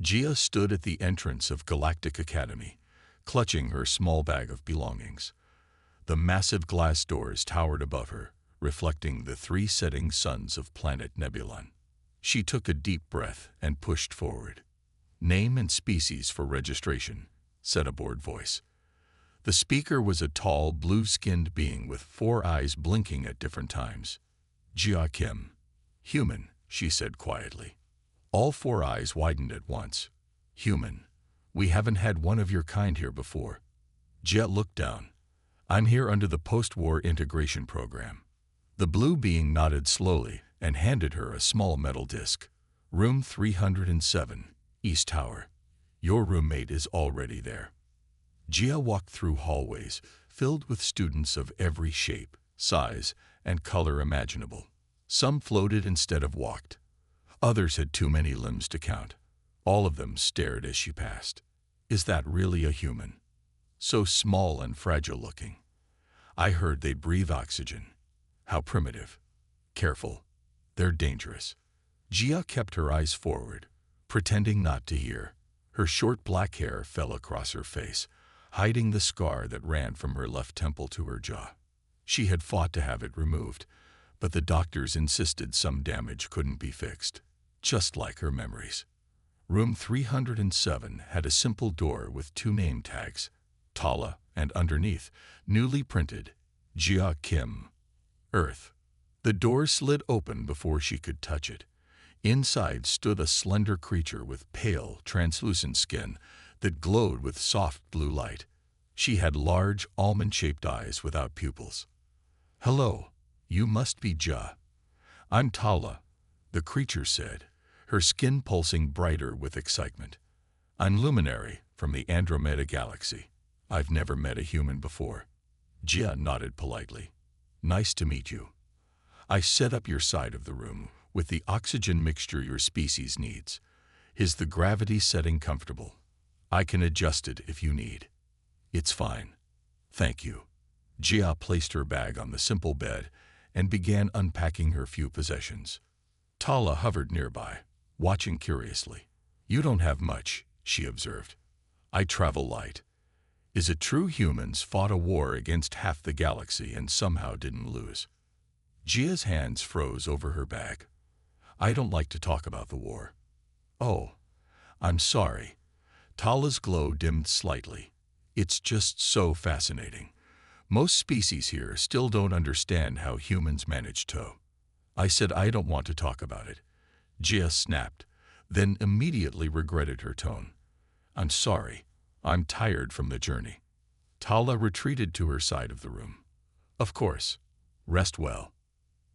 Gia stood at the entrance of Galactic Academy, clutching her small bag of belongings. The massive glass doors towered above her, reflecting the three setting suns of planet Nebulon. She took a deep breath and pushed forward. "Name and species for registration," said a bored voice. The speaker was a tall, blue-skinned being with 4 eyes blinking at different times. "Jia Kim." "Human," she said quietly. All 4 eyes widened at once. "Human. We haven't had one of your kind here before." Jia looked down. "I'm here under the post-war integration program." The blue being nodded slowly and handed her a small metal disc. "Room 307, East Tower. Your roommate is already there." Jia walked through hallways filled with students of every shape, size, and color imaginable. Some floated instead of walked. Others had too many limbs to count. All of them stared as she passed. Is that really a human? So small and fragile looking. I heard they'd breathe oxygen. How primitive. Careful. They're dangerous. Jia kept her eyes forward, pretending not to hear. Her short black hair fell across her face, hiding the scar that ran from her left temple to her jaw. She had fought to have it removed, but the doctors insisted some damage couldn't be fixed, just like her memories. Room 307 had a simple door with 2 name tags, Tala, and underneath, newly printed, Jia Kim, Earth. The door slid open before she could touch it. Inside stood a slender creature with pale, translucent skin that glowed with soft blue light. She had large, almond-shaped eyes without pupils. "Hello, you must be Jia." "I'm Tala," the creature said, her skin pulsing brighter with excitement. "I'm Luminary from the Andromeda Galaxy. I've never met a human before." Jia nodded politely. "Nice to meet you. I set up your side of the room with the oxygen mixture your species needs. Is the gravity setting comfortable? I can adjust it if you need." "It's fine. Thank you." Jia placed her bag on the simple bed and began unpacking her few possessions. Tala hovered nearby, watching curiously. "You don't have much," she observed. "I travel light. Is it true humans fought a war against half the galaxy and somehow didn't lose?" Jia's hands froze over her bag. "I don't like to talk about the war." "Oh, I'm sorry." Tala's glow dimmed slightly. "It's just so fascinating. Most species here still don't understand how humans managed to." "I said I don't want to talk about it." Jia snapped, then immediately regretted her tone. "I'm sorry. I'm tired from the journey." Tala retreated to her side of the room. "Of course. Rest well."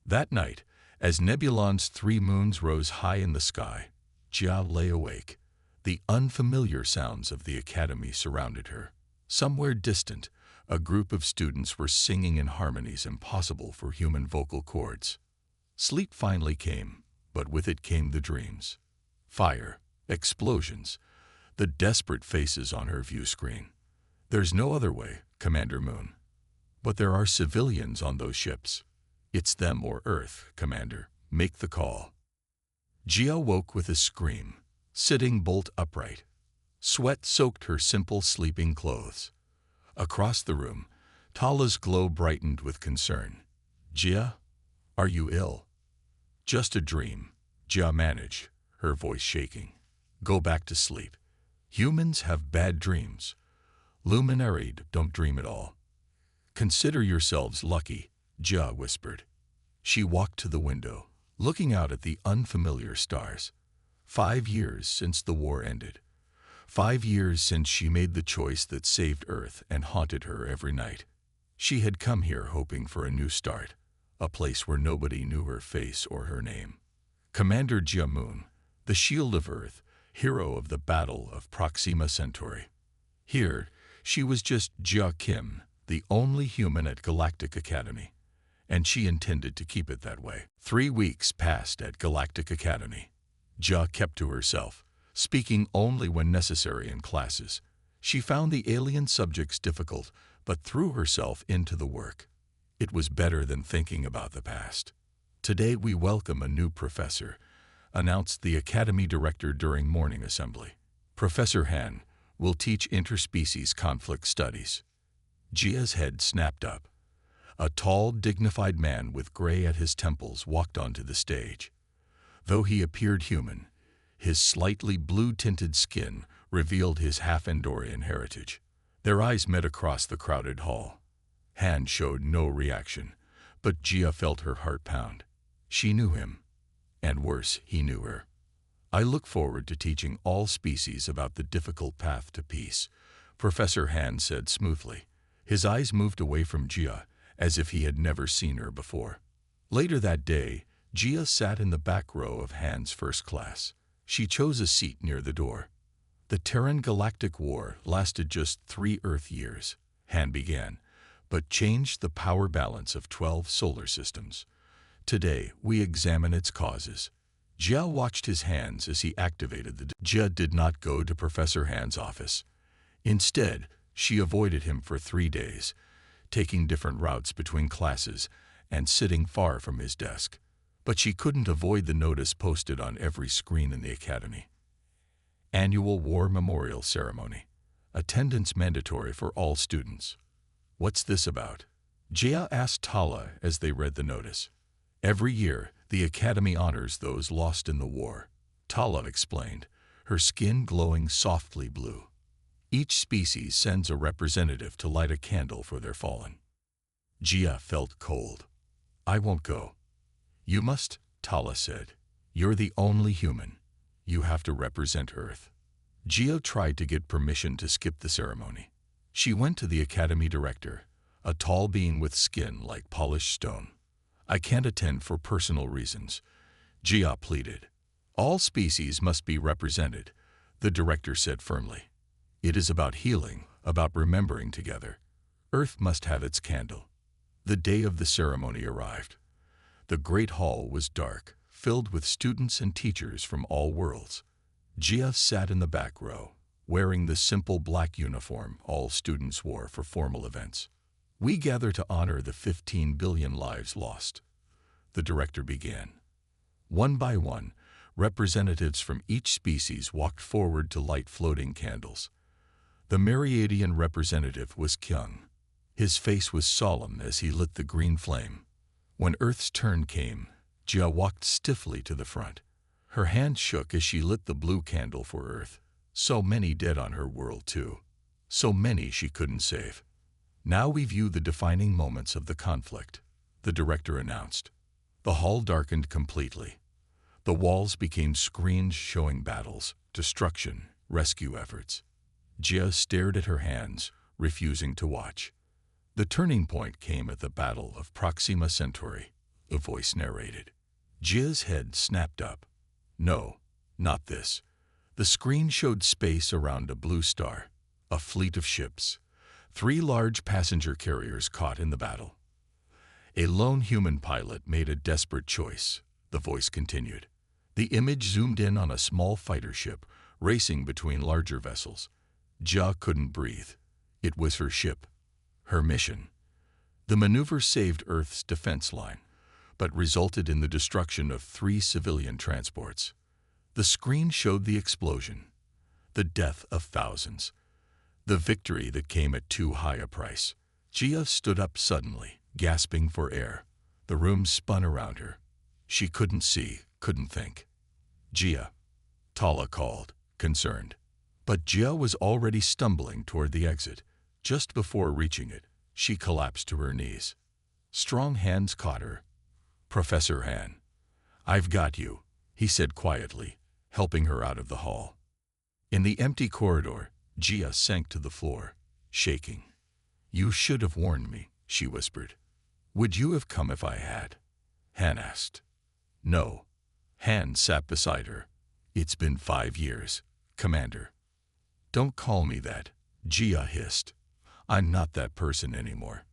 That night, as Nebulon's 3 moons rose high in the sky, Jia lay awake. The unfamiliar sounds of the academy surrounded her. Somewhere distant, a group of students were singing in harmonies impossible for human vocal cords. Sleep finally came, but with it came the dreams. Fire, explosions, the desperate faces on her view screen. "There's no other way, Commander Moon." "But there are civilians on those ships." "It's them or Earth, Commander. Make the call." Jia woke with a scream, sitting bolt upright. Sweat soaked her simple sleeping clothes. Across the room, Tala's glow brightened with concern. "Jia, are you ill?" "Just a dream," Jia managed, her voice shaking. "Go back to sleep. Humans have bad dreams. Luminary don't dream at all." "Consider yourselves lucky," Jia whispered. She walked to the window, looking out at the unfamiliar stars. 5 years since the war ended. 5 years since she made the choice that saved Earth and haunted her every night. She had come here hoping for a new start, a place where nobody knew her face or her name. Commander Jia Moon, the Shield of Earth, hero of the Battle of Proxima Centauri. Here, she was just Jia Kim, the only human at Galactic Academy, and she intended to keep it that way. 3 weeks passed at Galactic Academy. Jia kept to herself, speaking only when necessary in classes. She found the alien subjects difficult, but threw herself into the work. It was better than thinking about the past. "Today we welcome a new professor, announced the Academy Director during morning assembly. Professor Han will teach interspecies conflict studies. Jia's head snapped up. A tall, dignified man with gray at his temples walked onto the stage. Though he appeared human, his slightly blue-tinted skin revealed his half-Andorian heritage. Their eyes met across the crowded hall. Han showed no reaction, but Jia felt her heart pound. She knew him, and worse, he knew her. I look forward to teaching all species about the difficult path to peace, Professor Han said smoothly. His eyes moved away from Jia, as if he had never seen her before. Later that day, Jia sat in the back row of Han's first class. She chose a seat near the door. The Terran Galactic War lasted just 3 Earth years, Han began, but changed the power balance of 12 solar systems. Today, we examine its causes. Jia watched his hands as he activated the... Jia did not go to Professor Han's office. Instead, she avoided him for 3 days, taking different routes between classes and sitting far from his desk. But she couldn't avoid the notice posted on every screen in the academy. Annual War Memorial Ceremony. Attendance mandatory for all students. What's this about? Jia asked Tala as they read the notice. Every year, the academy honors those lost in the war, Tala explained, her skin glowing softly blue. Each species sends a representative to light a candle for their fallen. Jia felt cold. I won't go. You must, Tala said. You're the only human. You have to represent Earth. Jia tried to get permission to skip the ceremony. She went to the academy director, a tall being with skin like polished stone. I can't attend for personal reasons, Jia pleaded. All species must be represented, the director said firmly. It is about healing, about remembering together. Earth must have its candle. The day of the ceremony arrived. The great hall was dark, filled with students and teachers from all worlds. Jia sat in the back row, wearing the simple black uniform all students wore for formal events. We gather to honor the 15 billion lives lost, the director began. One by one, representatives from each species walked forward to light floating candles. The Meriadian representative was Kyung. His face was solemn as he lit the green flame. When Earth's turn came, Jia walked stiffly to the front. Her hand shook as she lit the blue candle for Earth. So many dead on her world too. So many she couldn't save. Now we view the defining moments of the conflict, the director announced. The hall darkened completely. The walls became screens showing battles, destruction, rescue efforts. Jia stared at her hands, refusing to watch. The turning point came at the Battle of Proxima Centauri, a voice narrated. Jia's head snapped up. No, not this. The screen showed space around a blue star, a fleet of ships, 3 large passenger carriers caught in the battle. A lone human pilot made a desperate choice, the voice continued. The image zoomed in on a small fighter ship racing between larger vessels. Jia couldn't breathe. It was her ship, her mission. The maneuver saved Earth's defense line, but resulted in the destruction of 3 civilian transports. The screen showed the explosion, the death of thousands, the victory that came at too high a price. Jia stood up suddenly, gasping for air. The room spun around her. She couldn't see, couldn't think. Jia, Tala called, concerned. But Jia was already stumbling toward the exit. Just before reaching it, she collapsed to her knees. Strong hands caught her. Professor Han. I've got you, he said quietly, helping her out of the hall. In the empty corridor, Jia sank to the floor, shaking. You should have warned me, she whispered. Would you have come if I had? Han asked. No. Han sat beside her. It's been 5 years, Commander. Don't call me that, Jia hissed. I'm not that person anymore.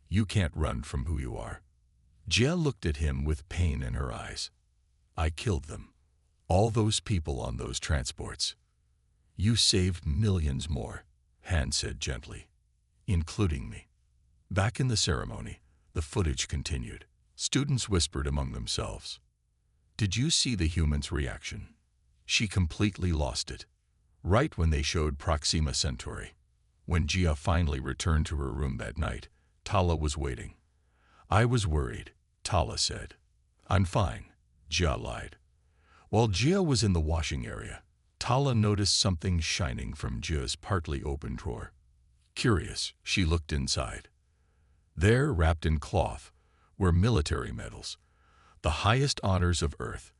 You can't run from who you are. Jia looked at him with pain in her eyes. I killed them. All those people on those transports. You saved millions more, Han said gently, including me. Back in the ceremony, the footage continued. Students whispered among themselves. Did you see the human's reaction? She completely lost it. Right when they showed Proxima Centauri. When Gia finally returned to her room that night, Tala was waiting. I was worried, Tala said. I'm fine, Gia lied. While Gia was in the washing area, Tala noticed something shining from Gia's partly open drawer. Curious, she looked inside. There, wrapped in cloth, were military medals, the highest honors of Earth,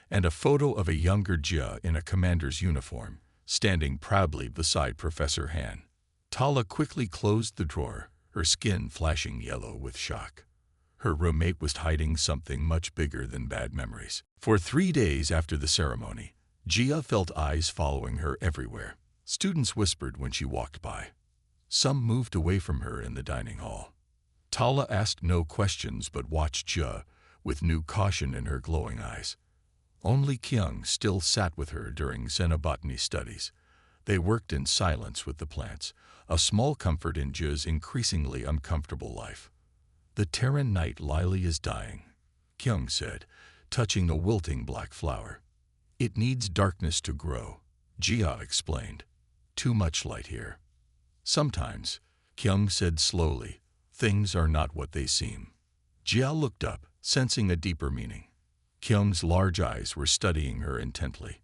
and a photo of a younger Gia in a commander's uniform, standing proudly beside Professor Han. Tala quickly closed the drawer, her skin flashing yellow with shock. Her roommate was hiding something much bigger than bad memories. For 3 days after the ceremony, Gia felt eyes following her everywhere. Students whispered when she walked by. Some moved away from her in the dining hall. Tala asked no questions but watched Gia with new caution in her glowing eyes. Only Kyung still sat with her during xenobotany studies. They worked in silence with the plants, a small comfort in Jia's increasingly uncomfortable life. The Terran night lily is dying, Kyung said, touching a wilting black flower. It needs darkness to grow, Jia explained. Too much light here. Sometimes, Kyung said slowly, things are not what they seem. Jia looked up, sensing a deeper meaning. Kyung's large eyes were studying her intently.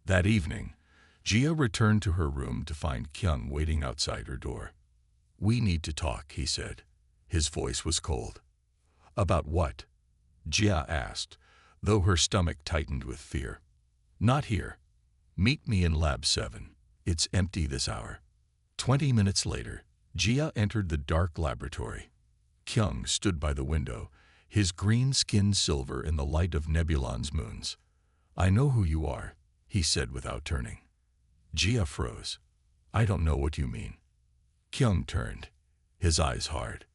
That evening, Jia returned to her room to find Kyung waiting outside her door. We need to talk, he said. His voice was cold. About what? Jia asked, though her stomach tightened with fear. Not here. Meet me in Lab 7. It's empty this hour. 20 minutes later, Jia entered the dark laboratory. Kyung stood by the window, his green skin silver in the light of Nebulon's moons. I know who you are, he said without turning. Jia froze. I don't know what you mean. Kyung turned, his eyes hard.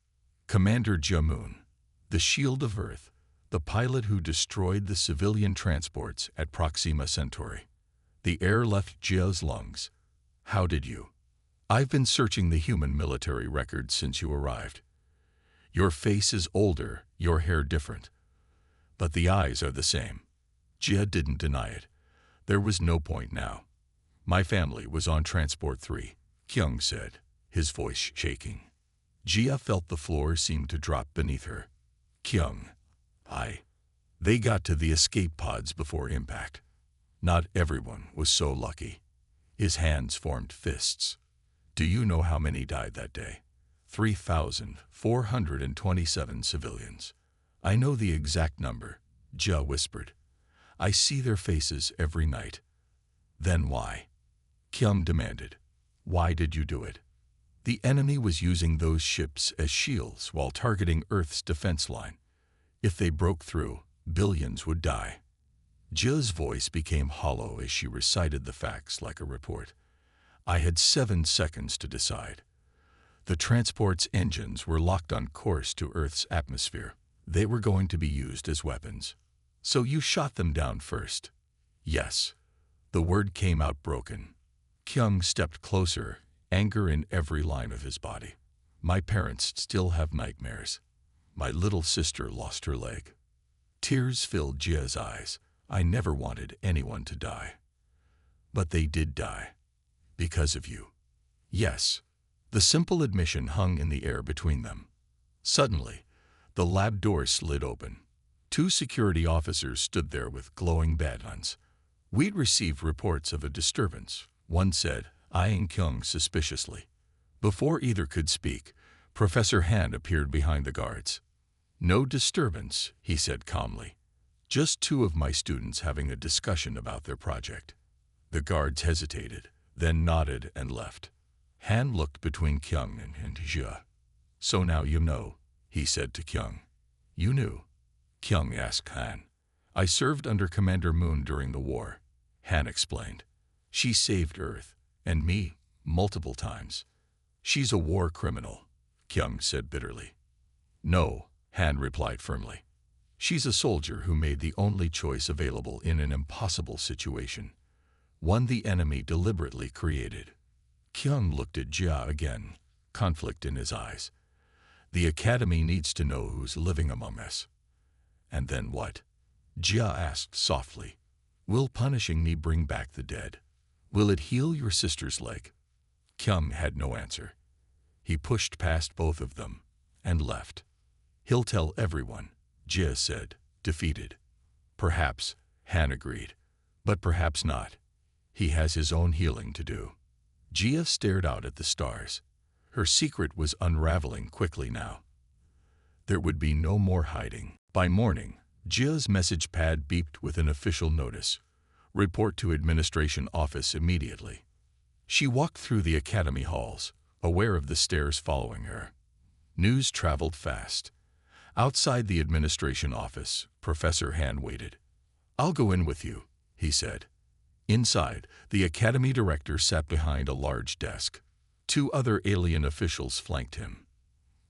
Commander Jamun, the Shield of Earth, the pilot who destroyed the civilian transports at Proxima Centauri. The air left Jia's lungs. How did you? I've been searching the human military records since you arrived. Your face is older, your hair different. But the eyes are the same. Jia didn't deny it. There was no point now. My family was on Transport 3, Kyung said, his voice shaking. Jia felt the floor seem to drop beneath her. Kyung. They got to the escape pods before impact. Not everyone was so lucky. His hands formed fists. Do you know how many died that day? 3,427 civilians. I know the exact number, Jia whispered. I see their faces every night. Then why? Kyung demanded. Why did you do it? The enemy was using those ships as shields while targeting Earth's defense line. If they broke through, billions would die. Jia's voice became hollow as she recited the facts like a report. I had 7 seconds to decide. The transport's engines were locked on course to Earth's atmosphere. They were going to be used as weapons. So you shot them down first. Yes. The word came out broken. Kyung stepped closer, anger in every line of his body. My parents still have nightmares. My little sister lost her leg. Tears filled Jia's eyes. I never wanted anyone to die. But they did die. Because of you. Yes. The simple admission hung in the air between them. Suddenly, the lab door slid open. 2 security officers stood there with glowing badges. We'd received reports of a disturbance, one said, eyeing Kyung suspiciously. Before either could speak, Professor Han appeared behind the guards. No disturbance, he said calmly. Just 2 of my students having a discussion about their project. The guards hesitated, then nodded and left. Han looked between Kyung and Jia. So now you know, he said to Kyung. You knew? Kyung asked Han. I served under Commander Moon during the war, Han explained. She saved Earth, and me, multiple times. She's a war criminal, Kyung said bitterly. No, Han replied firmly. She's a soldier who made the only choice available in an impossible situation. One the enemy deliberately created. Kyung looked at Jia again, conflict in his eyes. The Academy needs to know who's living among us. And then what? Jia asked softly. Will punishing me bring back the dead? Will it heal your sister's leg? Kyung had no answer. He pushed past both of them and left. He'll tell everyone, Jia said, defeated. Perhaps, Han agreed. But perhaps not. He has his own healing to do. Jia stared out at the stars. Her secret was unraveling quickly now. There would be no more hiding. By morning, Jia's message pad beeped with an official notice. Report to administration office immediately. She walked through the academy halls, aware of the stairs following her. News traveled fast. Outside the administration office, Professor Han waited. I'll go in with you, he said. Inside, the academy director sat behind a large desk. Two other alien officials flanked him.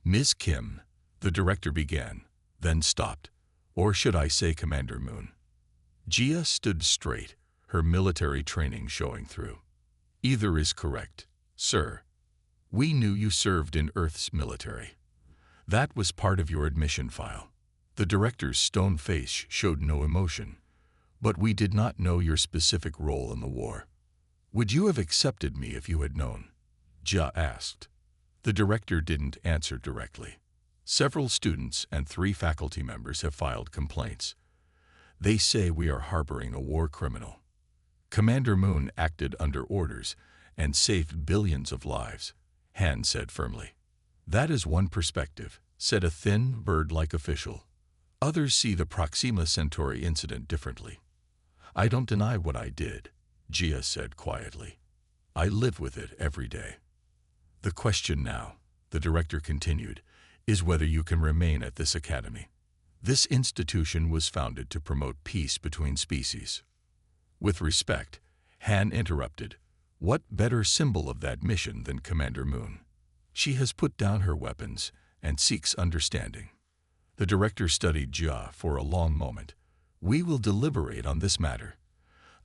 Ms. Kim, the director began, then stopped. Or should I say Commander Moon? Jia stood straight, her military training showing through. Either is correct, sir. We knew you served in Earth's military. That was part of your admission file. The director's stone face showed no emotion. But we did not know your specific role in the war. Would you have accepted me if you had known? Jia asked. The director didn't answer directly. Several students and 3 faculty members have filed complaints. They say we are harboring a war criminal. Commander Moon acted under orders and saved billions of lives, Han said firmly. That is one perspective, said a thin, bird-like official. Others see the Proxima Centauri incident differently. I don't deny what I did, Jia said quietly. I live with it every day. The question now, the director continued, is whether you can remain at this academy. This institution was founded to promote peace between species. With respect, Han interrupted. What better symbol of that mission than Commander Moon? She has put down her weapons and seeks understanding. The director studied Jia for a long moment. We will deliberate on this matter.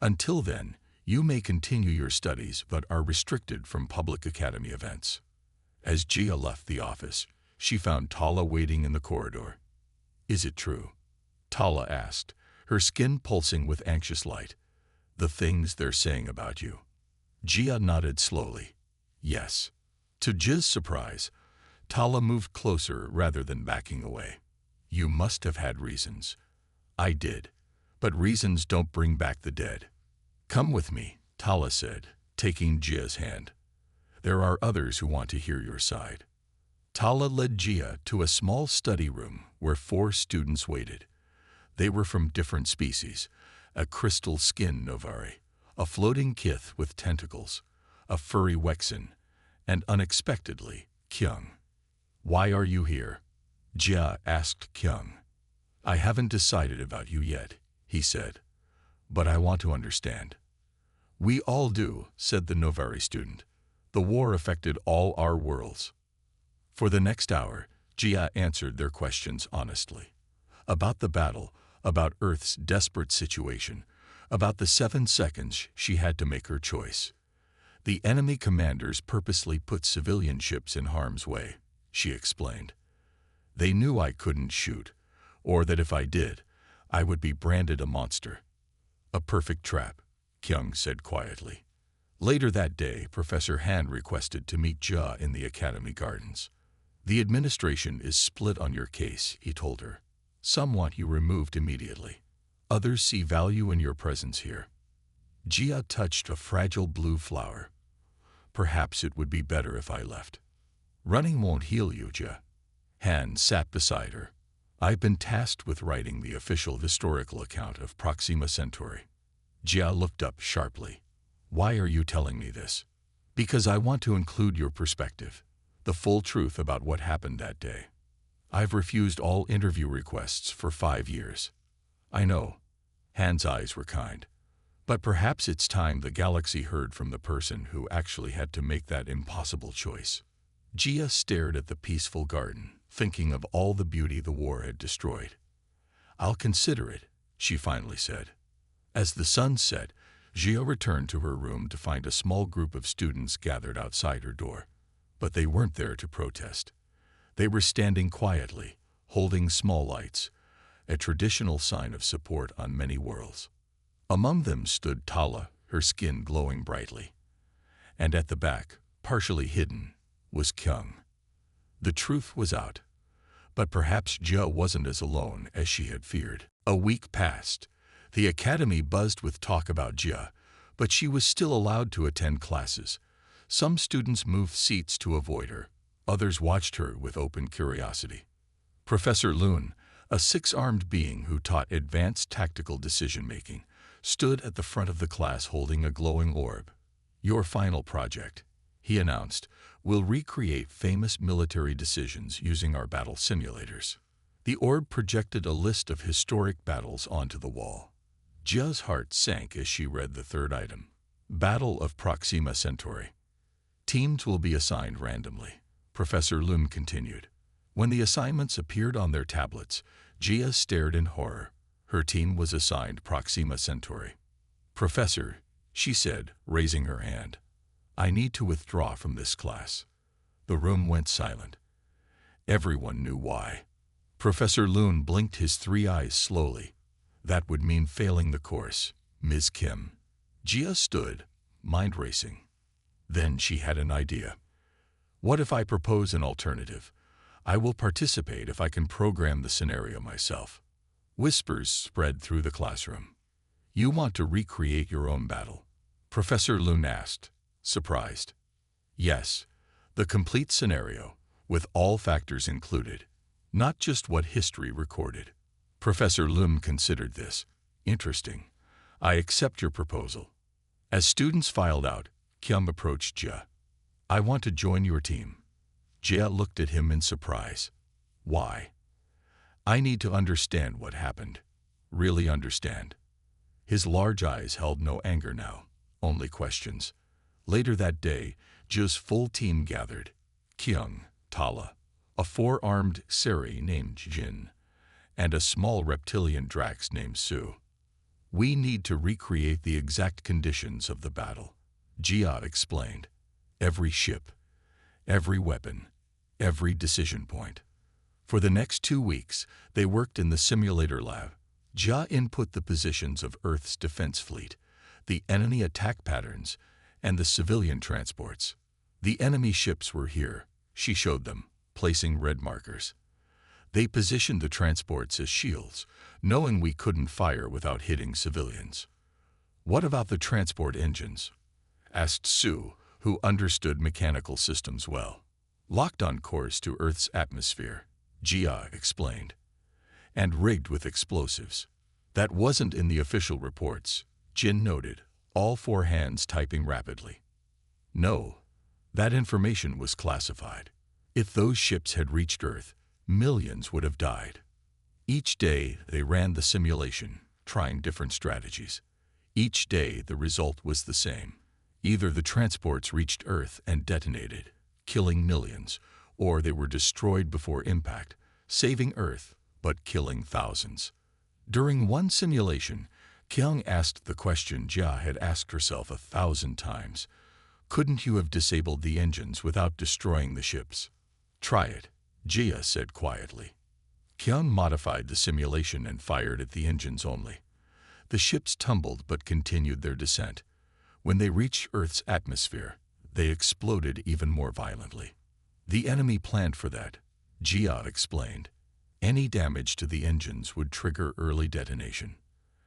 Until then, you may continue your studies but are restricted from public academy events. As Jia left the office, she found Tala waiting in the corridor. Is it true? Tala asked, her skin pulsing with anxious light. The things they're saying about you. Jia nodded slowly. Yes. To Jia's surprise, Tala moved closer rather than backing away. You must have had reasons. I did. But reasons don't bring back the dead. Come with me, Tala said, taking Jia's hand. There are others who want to hear your side. Tala led Jia to a small study room where 4 students waited. They were from different species, a crystal-skinned Novari, a floating kith with tentacles, a furry Wexen, and unexpectedly, Kyung. Why are you here? Jia asked Kyung. I haven't decided about you yet, he said, but I want to understand. We all do, said the Novari student. The war affected all our worlds. For the next hour, Jia answered their questions honestly. About the battle, about Earth's desperate situation, about the 7 seconds she had to make her choice. The enemy commanders purposely put civilian ships in harm's way, she explained. They knew I couldn't shoot, or that if I did, I would be branded a monster. A perfect trap, Kyung said quietly. Later that day, Professor Han requested to meet Jia in the academy gardens. The administration is split on your case, he told her. Some want you removed immediately. Others see value in your presence here. Jia touched a fragile blue flower. Perhaps it would be better if I left. Running won't heal you, Jia. Han sat beside her. I've been tasked with writing the official historical account of Proxima Centauri. Jia looked up sharply. Why are you telling me this? Because I want to include your perspective, the full truth about what happened that day. I've refused all interview requests for 5 years. I know. Han's eyes were kind. But perhaps it's time the galaxy heard from the person who actually had to make that impossible choice. Jia stared at the peaceful garden, thinking of all the beauty the war had destroyed. I'll consider it, she finally said. As the sun set, Jia returned to her room to find a small group of students gathered outside her door. But they weren't there to protest. They were standing quietly, holding small lights. a traditional sign of support on many worlds. Among them stood Tala, her skin glowing brightly. And at the back, partially hidden, was Kyung. The truth was out. But perhaps Jia wasn't as alone as she had feared. A week passed. The academy buzzed with talk about Jia, but she was still allowed to attend classes. Some students moved seats to avoid her. Others watched her with open curiosity. Professor Loon, a six-armed being who taught advanced tactical decision-making, stood at the front of the class holding a glowing orb. "Your final project," he announced, "will recreate famous military decisions using our battle simulators." The orb projected a list of historic battles onto the wall. Jia's heart sank as she read the third item. Battle of Proxima Centauri. Teams will be assigned randomly, Professor Loon continued. When the assignments appeared on their tablets, Jia stared in horror. Her team was assigned Proxima Centauri. "Professor," she said, raising her hand, "I need to withdraw from this class." The room went silent. Everyone knew why. Professor Loon blinked his three eyes slowly. That would mean failing the course, Ms. Kim. Jia stood, mind racing. Then she had an idea. "What if I propose an alternative? I will participate if I can program the scenario myself." Whispers spread through the classroom. "You want to recreate your own battle?" Professor Loon asked, surprised. "Yes, the complete scenario, with all factors included, not just what history recorded." Professor Loon considered this. "Interesting. I accept your proposal." As students filed out, Kyung approached Jia. "I want to join your team." Jia looked at him in surprise. "Why?" "I need to understand what happened. Really understand." His large eyes held no anger now, only questions. Later that day, Jia's full team gathered. Kyung, Tala, a four-armed Seri named Jin, and a small reptilian Drax named Su. "We need to recreate the exact conditions of the battle," Jia explained. "Every ship, every weapon, every decision point." For the next 2 weeks, they worked in the simulator lab. Jia input the positions of Earth's defense fleet, the enemy attack patterns, and the civilian transports. The enemy ships were here, she showed them, placing red markers. They positioned the transports as shields, knowing we couldn't fire without hitting civilians. "What about the transport engines?" asked Su, who understood mechanical systems well. "Locked on course to Earth's atmosphere," Jia explained, "and rigged with explosives." "That wasn't in the official reports," Jin noted, all four hands typing rapidly. "No, that information was classified. If those ships had reached Earth, millions would have died." Each day they ran the simulation, trying different strategies. Each day the result was the same. Either the transports reached Earth and detonated, killing millions, or they were destroyed before impact, saving Earth but killing thousands. During one simulation, Kyung asked the question Jia had asked herself 1,000 times. "Couldn't you have disabled the engines without destroying the ships?" "Try it," Jia said quietly. Kyung modified the simulation and fired at the engines only. The ships tumbled but continued their descent. When they reached Earth's atmosphere, they exploded even more violently. "The enemy planned for that," Jia explained. "Any damage to the engines would trigger early detonation."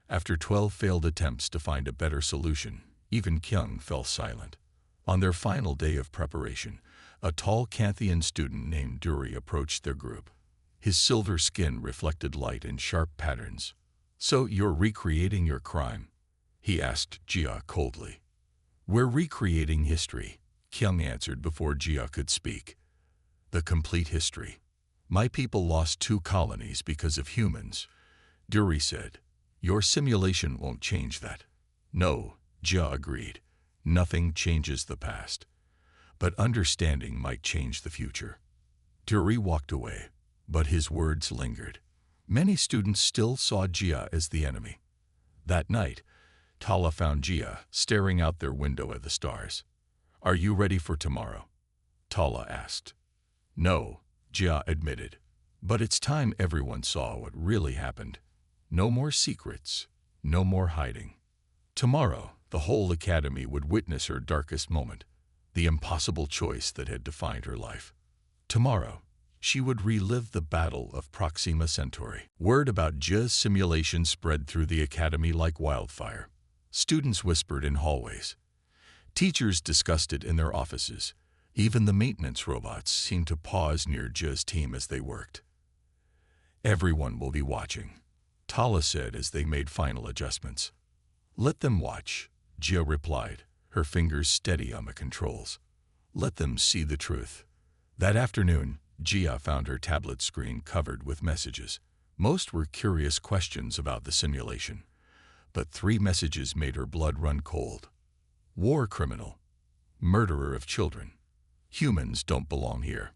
After 12 failed attempts to find a better solution, even Kyung fell silent. On their final day of preparation, a tall Kanthian student named Duri approached their group. His silver skin reflected light in sharp patterns. "So you're recreating your crime?" he asked Jia coldly. "We're recreating history," Kyung answered before Jia could speak. "The complete history. My people lost 2 colonies because of humans," Duri said. "Your simulation won't change that." "No," Jia agreed. "Nothing changes the past. But understanding might change the future." Duri walked away, but his words lingered. Many students still saw Jia as the enemy. That night, Tala found Jia staring out their window at the stars. "Are you ready for tomorrow?" Tala asked. "No," Jia admitted. But it's time everyone saw what really happened. No more secrets, no more hiding. Tomorrow, the whole academy would witness her darkest moment, the impossible choice that had defined her life. Tomorrow, she would relive the battle of Proxima Centauri. Word about J's simulation spread through the academy like wildfire. Students whispered in hallways. Teachers discussed it in their offices. Even the maintenance robots seemed to pause near J's team as they worked. Everyone will be watching, Tala said as they made final adjustments. Let them watch, Jia replied, her fingers steady on the controls. Let them see the truth. That afternoon, Jia found her tablet screen covered with messages. Most were curious questions about the simulation, but 3 messages made her blood run cold. War criminal, murderer of children. Humans don't belong here.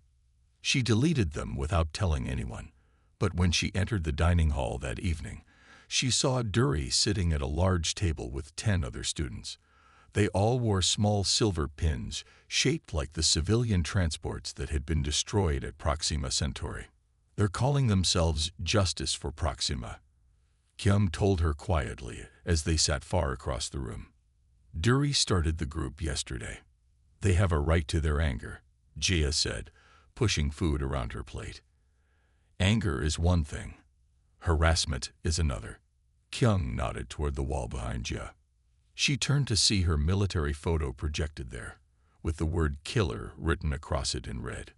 She deleted them without telling anyone, but when she entered the dining hall that evening, she saw Duri sitting at a large table with 10 other students. They all wore small silver pins shaped like the civilian transports that had been destroyed at Proxima Centauri. They're calling themselves Justice for Proxima, Kyung told her quietly as they sat far across the room. Duri started the group yesterday. They have a right to their anger, Jia said, pushing food around her plate. Anger is one thing. Harassment is another. Kyung nodded toward the wall behind Jia. She turned to see her military photo projected there, with the word killer written across it in red.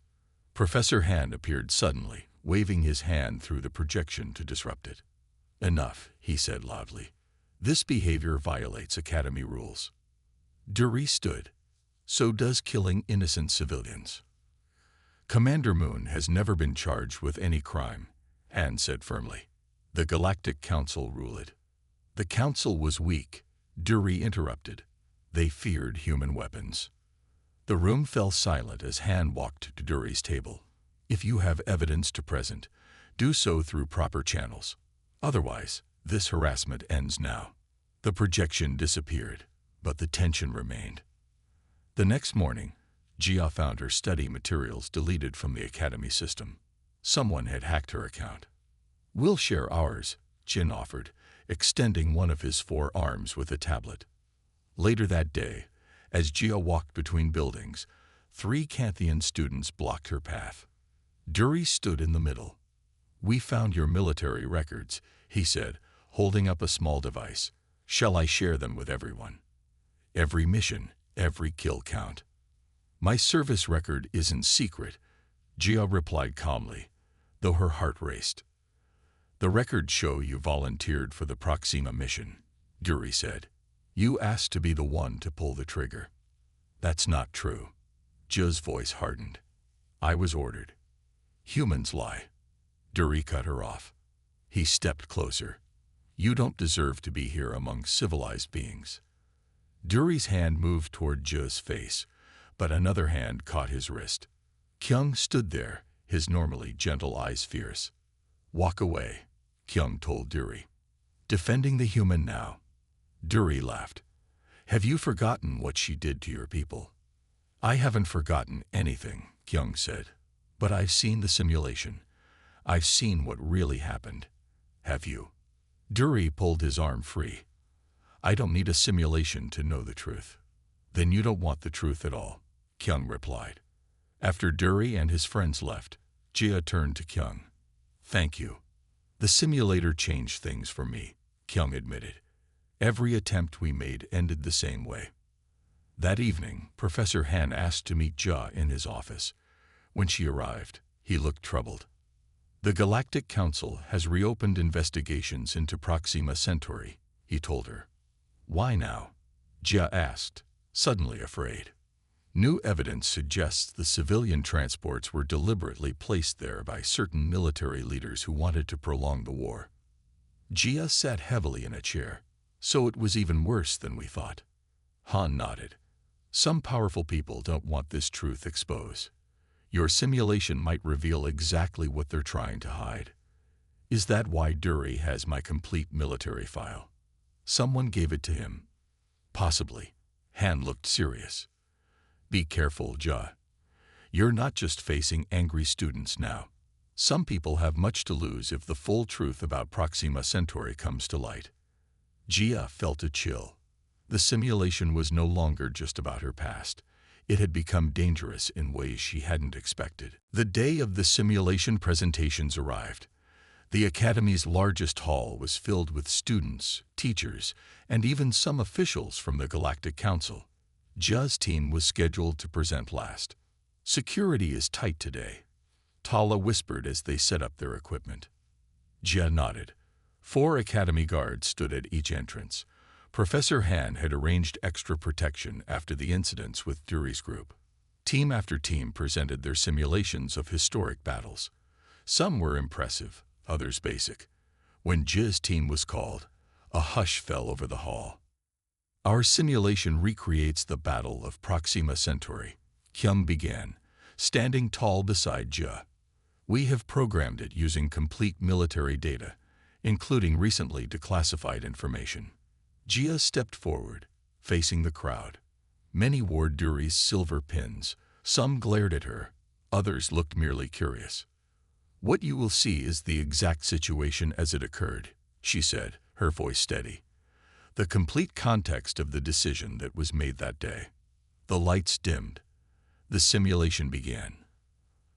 Professor Han appeared suddenly, waving his hand through the projection to disrupt it. Enough, he said loudly. This behavior violates Academy rules. Duri stood. So does killing innocent civilians. Commander Moon has never been charged with any crime, Han said firmly. The Galactic Council ruled it. The Council was weak, Duri interrupted. They feared human weapons. The room fell silent as Han walked to Duri's table. If you have evidence to present, do so through proper channels. Otherwise, this harassment ends now. The projection disappeared, but the tension remained. The next morning, Jia found her study materials deleted from the Academy system. Someone had hacked her account. We'll share ours, Jin offered, extending one of his 4 arms with a tablet. Later that day, as Jia walked between buildings, 3 Canthian students blocked her path. Duri stood in the middle. We found your military records, he said, holding up a small device. Shall I share them with everyone? Every mission, every kill count. My service record isn't secret, Jia replied calmly, though her heart raced. The records show you volunteered for the Proxima mission, Duri said. You asked to be the one to pull the trigger. That's not true. Jia's voice hardened. I was ordered. Humans lie. Duri cut her off. He stepped closer. You don't deserve to be here among civilized beings. Duri's hand moved toward Jia's face, but another hand caught his wrist. Kyung stood there, his normally gentle eyes fierce. Walk away, Kyung told Duri. Defending the human now. Duri laughed. Have you forgotten what she did to your people? I haven't forgotten anything, Kyung said. But I've seen the simulation. I've seen what really happened. Have you? Duri pulled his arm free. I don't need a simulation to know the truth. Then you don't want the truth at all, Kyung replied. After Duri and his friends left, Jia turned to Kyung. Thank you. The simulator changed things for me, Kyung admitted. Every attempt we made ended the same way. That evening, Professor Han asked to meet Jia in his office. When she arrived, he looked troubled. The Galactic Council has reopened investigations into Proxima Centauri, he told her. Why now? Jia asked, suddenly afraid. New evidence suggests the civilian transports were deliberately placed there by certain military leaders who wanted to prolong the war. Jia sat heavily in a chair. So it was even worse than we thought. Han nodded. Some powerful people don't want this truth exposed. Your simulation might reveal exactly what they're trying to hide. Is that why Duri has my complete military file? Someone gave it to him. Possibly. Han looked serious. Be careful, Jia. You're not just facing angry students now. Some people have much to lose if the full truth about Proxima Centauri comes to light. Gia felt a chill. The simulation was no longer just about her past. It had become dangerous in ways she hadn't expected. The day of the simulation presentations arrived. The Academy's largest hall was filled with students, teachers, and even some officials from the Galactic Council. Ja's team was scheduled to present last. "Security is tight today," Tala whispered as they set up their equipment. Ja nodded. 4 Academy guards stood at each entrance. Professor Han had arranged extra protection after the incidents with Duri's group. Team after team presented their simulations of historic battles. Some were impressive, others basic. When Ja's team was called, a hush fell over the hall. "Our simulation recreates the Battle of Proxima Centauri," Kyung began, standing tall beside Ja. "We have programmed it using complete military data, including recently declassified information." Gia stepped forward, facing the crowd. Many wore Duri's silver pins. Some glared at her. Others looked merely curious. "What you will see is the exact situation as it occurred," she said, her voice steady. "The complete context of the decision that was made that day." The lights dimmed. The simulation began.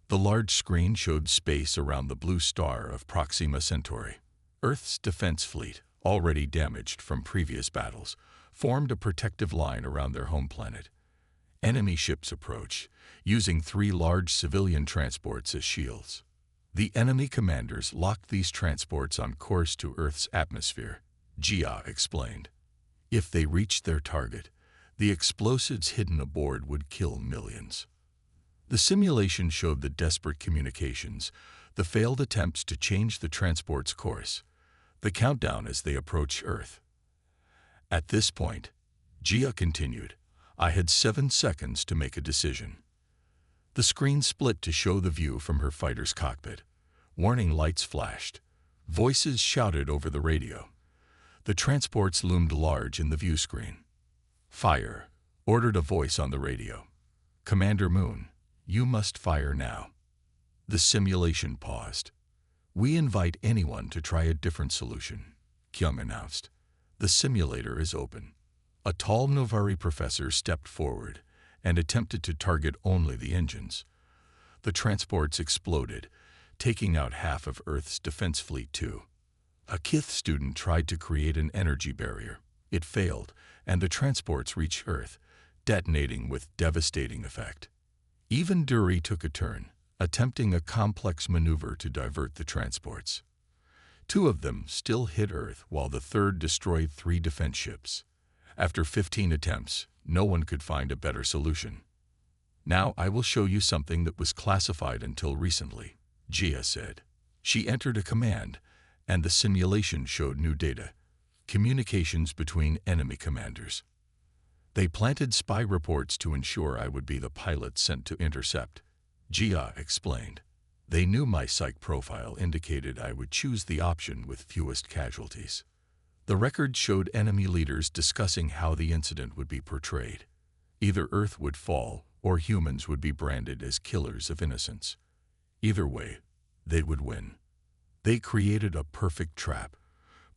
The large screen showed space around the blue star of Proxima Centauri. Earth's defense fleet, already damaged from previous battles, formed a protective line around their home planet. Enemy ships approached, using 3 large civilian transports as shields. The enemy commanders locked these transports on course to Earth's atmosphere, Gia explained. If they reached their target, the explosives hidden aboard would kill millions. The simulation showed the desperate communications, the failed attempts to change the transport's course, the countdown as they approached Earth. At this point, Gia continued, "I had 7 seconds to make a decision." The screen split to show the view from her fighter's cockpit. Warning lights flashed. Voices shouted over the radio. The transports loomed large in the view screen. "Fire," ordered a voice on the radio. "Commander Moon, you must fire now." The simulation paused. "We invite anyone to try a different solution," Kyung announced. "The simulator is open." A tall Novari professor stepped forward and attempted to target only the engines. The transports exploded, taking out half of Earth's defense fleet too. A Kith student tried to create an energy barrier. It failed, and the transports reached Earth, detonating with devastating effect. Even Duri took a turn, attempting a complex maneuver to divert the transports. 2 of them still hit Earth, while the third destroyed 3 defense ships. After 15 attempts, no one could find a better solution. "Now I will show you something that was classified until recently," Gia said. She entered a command, and the simulation showed new data, communications between enemy commanders. "They planted spy reports to ensure I would be the pilot sent to intercept," Gia explained. "They knew my psych profile indicated I would choose the option with fewest casualties." The record showed enemy leaders discussing how the incident would be portrayed. Either Earth would fall, or humans would be branded as killers of innocents. Either way, they would win. "They created a perfect trap,"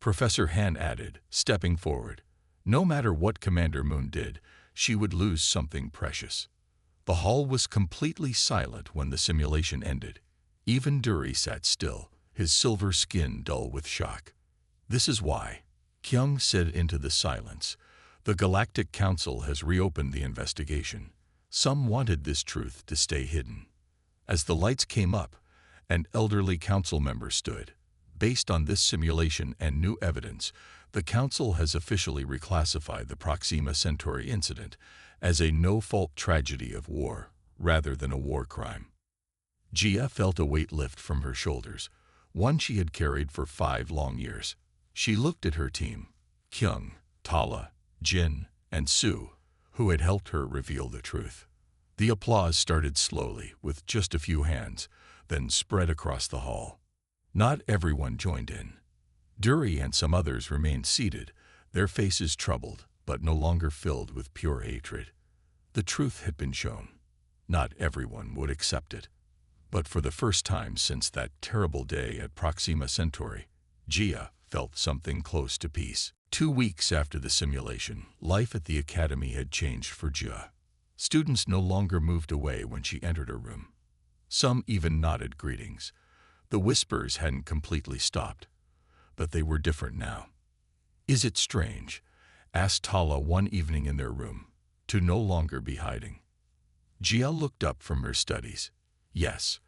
Professor Han added, stepping forward. "No matter what Commander Moon did, she would lose something precious." The hall was completely silent when the simulation ended. Even Duri sat still, his silver skin dull with shock. "This is why," Kyung said into the silence. "The Galactic Council has reopened the investigation. Some wanted this truth to stay hidden." As the lights came up, an elderly council member stood. "Based on this simulation and new evidence, the Council has officially reclassified the Proxima Centauri incident as a no-fault tragedy of war, rather than a war crime." Gia felt a weight lift from her shoulders, one she had carried for 5 long years. She looked at her team, Kyung, Tala, Jin, and Su, who had helped her reveal the truth. The applause started slowly, with just a few hands, then spread across the hall. Not everyone joined in. Duri and some others remained seated, their faces troubled, but no longer filled with pure hatred. The truth had been shown. Not everyone would accept it. But for the first time since that terrible day at Proxima Centauri, Gia felt something close to peace. 2 weeks after the simulation, life at the academy had changed for Gia. Students no longer moved away when she entered her room. Some even nodded greetings. The whispers hadn't completely stopped, but they were different now. "Is it strange?" asked Tala one evening in their room, "to no longer be hiding?" Gia looked up from her studies. "Yes,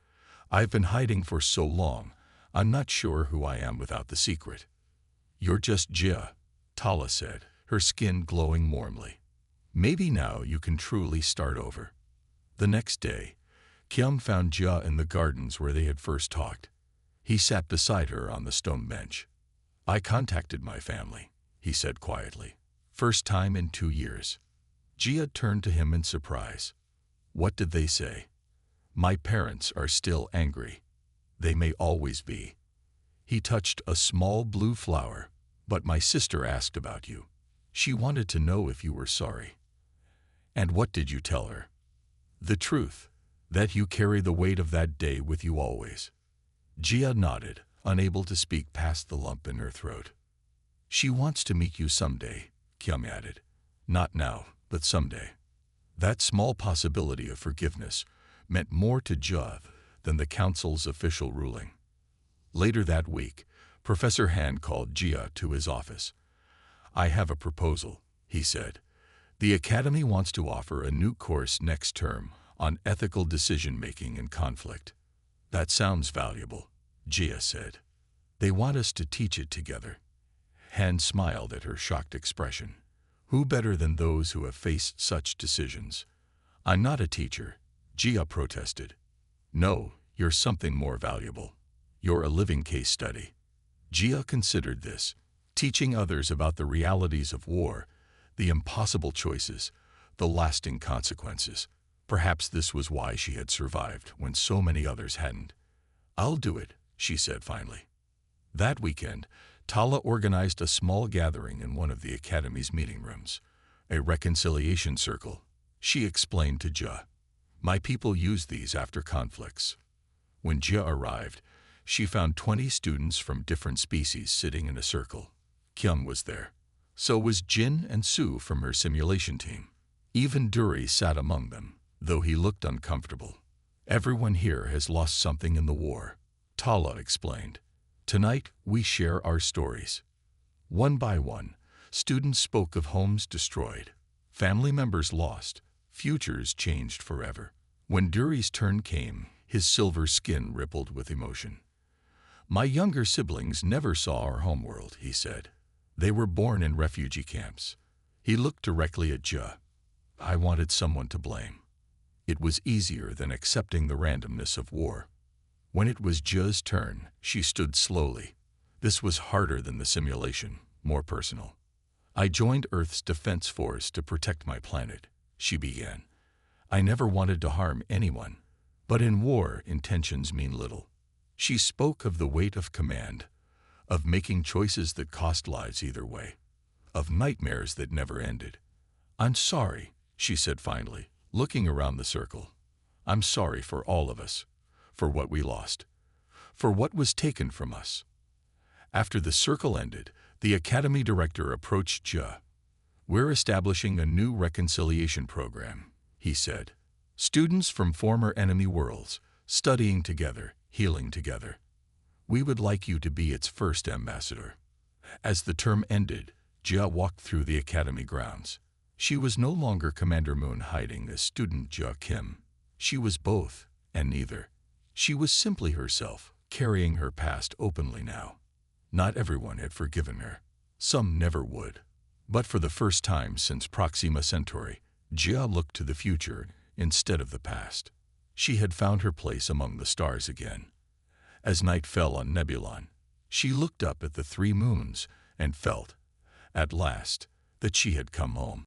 I've been hiding for so long, I'm not sure who I am without the secret." "You're just Gia," Tala said, her skin glowing warmly. "Maybe now you can truly start over." The next day, Kyum found Gia in the gardens where they had first talked. He sat beside her on the stone bench. "I contacted my family," he said quietly. "First time in 2 years." Gia turned to him in surprise. "What did they say?" "My parents are still angry. They may always be." He touched a small blue flower. "But my sister asked about you. She wanted to know if you were sorry." "And what did you tell her?" "The truth, that you carry the weight of that day with you always." Gia nodded, unable to speak past the lump in her throat. "She wants to meet you someday," Kyum added. "Not now, but someday." That small possibility of forgiveness meant more to Gia than the council's official ruling. Later that week, Professor Han called Gia to his office. "I have a proposal," he said. "The Academy wants to offer a new course next term on ethical decision-making and conflict." "That sounds valuable," Gia said. "They want us to teach it together." Han smiled at her shocked expression. "Who better than those who have faced such decisions?" "I'm not a teacher," Gia protested. "No, you're something more valuable. You're a living case study." Gia considered this, teaching others about the realities of war, the impossible choices, the lasting consequences. Perhaps this was why she had survived when so many others hadn't. "I'll do it," she said finally. That weekend, Tala organized a small gathering in one of the Academy's meeting rooms. "A reconciliation circle," she explained to Gia. "My people use these after conflicts." When Gia arrived, she found 20 students from different species sitting in a circle. Kyum was there. So was Jin and Sue from her simulation team. Even Duri sat among them, though he looked uncomfortable. "Everyone here has lost something in the war," Tala explained. "Tonight, we share our stories." One by one, students spoke of homes destroyed, family members lost, futures changed forever. When Duri's turn came, his silver skin rippled with emotion. "My younger siblings never saw our homeworld," he said. "They were born in refugee camps." He looked directly at Gia. "I wanted someone to blame." It was easier than accepting the randomness of war. When it was Jia's turn, she stood slowly. This was harder than the simulation, more personal. "I joined Earth's Defense Force to protect my planet," she began. "I never wanted to harm anyone. But in war, intentions mean little." She spoke of the weight of command, of making choices that cost lives either way, of nightmares that never ended. "I'm sorry," she said finally, looking around the circle. "I'm sorry for all of us, for what we lost, for what was taken from us." After the circle ended, the Academy director approached Jia. "We're establishing a new reconciliation program," he said. "Students from former enemy worlds, studying together, healing together. We would like you to be its first ambassador." As the term ended, Jia walked through the Academy grounds. She was no longer Commander Moon hiding as student Jia Kim. She was both, and neither. She was simply herself, carrying her past openly now. Not everyone had forgiven her. Some never would. But for the first time since Proxima Centauri, Jia looked to the future instead of the past. She had found her place among the stars again. As night fell on Nebulon, she looked up at the 3 moons and felt, at last, that she had come home.